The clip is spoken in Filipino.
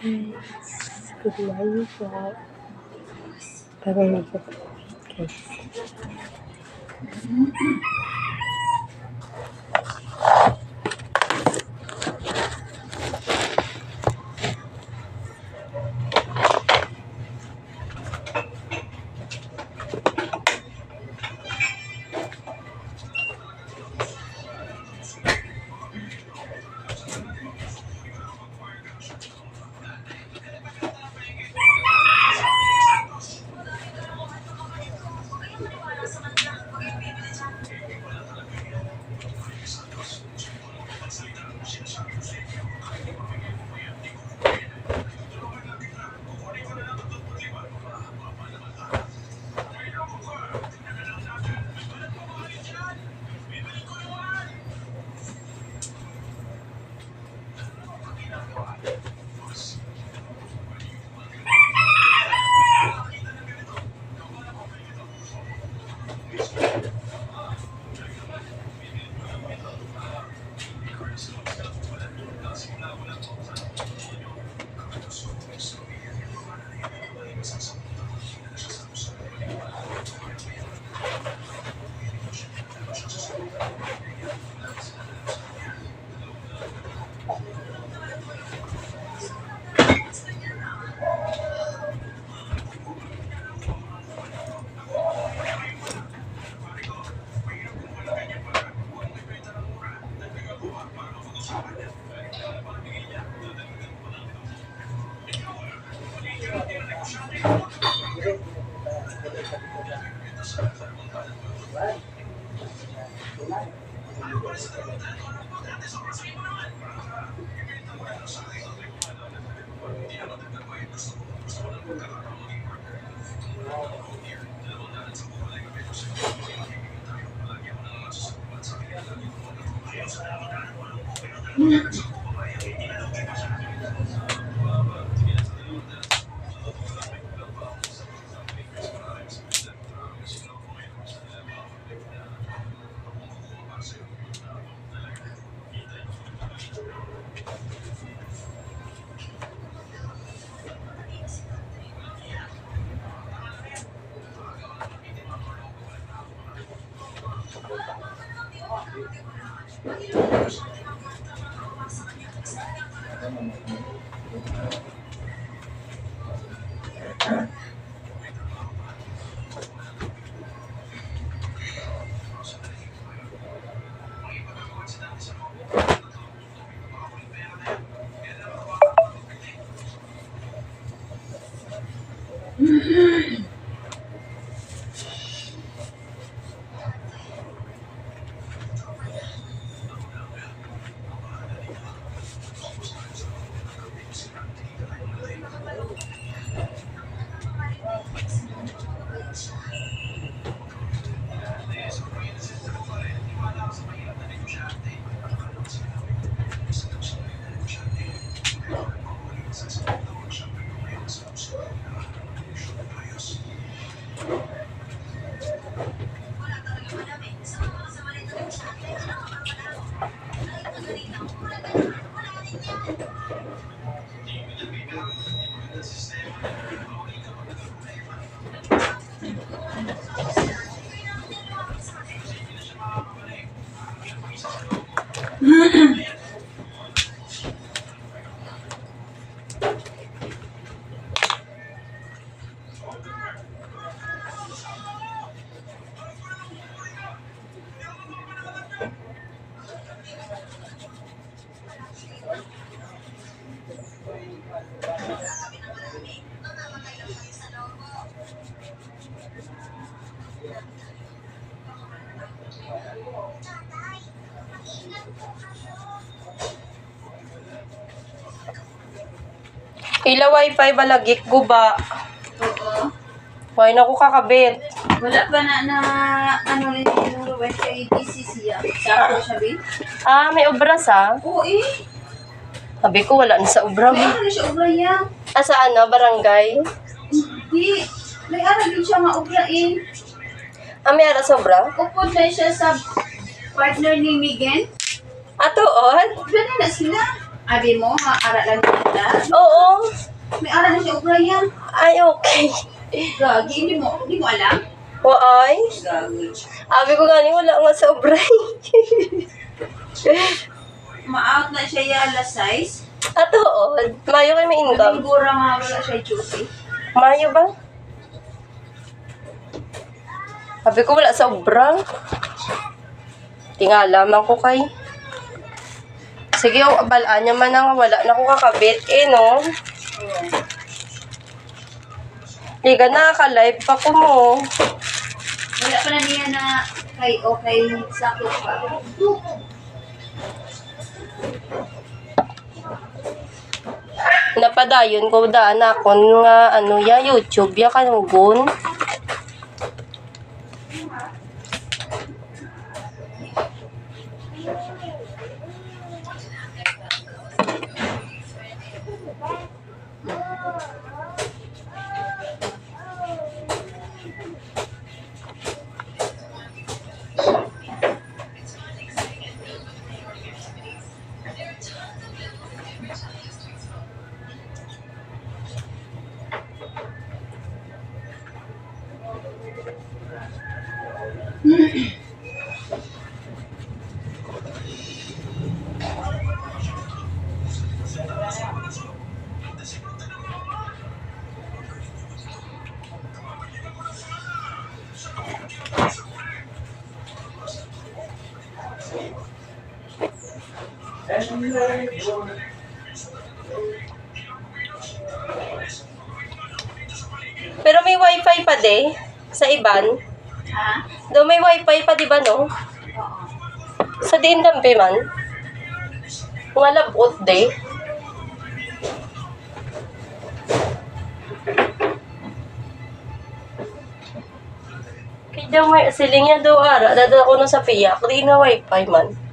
Good morning po. Parang nagpo-COVID guys. Ila wifi balagik guba. Oo. Why na ko kakabit. Wala pa na ano rin yung wifi PCC ah. Sakto siya, be? May obras Oo eh. Sabi ko wala na sa obra. May ano siya obra yan. Sa barangay? Hindi. May ano din siya maobrain. May ara sa obra? Upod na siya sa partner ni Megan. Tuon? Obra na sila. Abi mo, ara lang nila. Oo. May ara na siya ubra yan. Ay, okay. Gagi, hindi mo alam? Waay. Gagi. Abi ko gani, wala nga sa obray. Ma-out na siya ya alas 6. Atoon. Mayo kayo may income. Nabinggura nga wala siya duty. Mayo ba? Sabi ko wala sa obra. Tingalaman ko kay. Sige, balaan niya man nga wala na ko kakabit eh, no? Liga nakaka-live pa ko mo. Wala pa na niya na kay okay sakto pa. Napadayon ko daan ako nga ano ya YouTube ya kanugon. Pero may wifi pa de sa iban. Ha? Do may wifi pa di ba no? Oo. Sa diin dampe man. Nga labot de. Kaya may siling niya do ara. Dada ko no sa piyak. Di nga wifi man.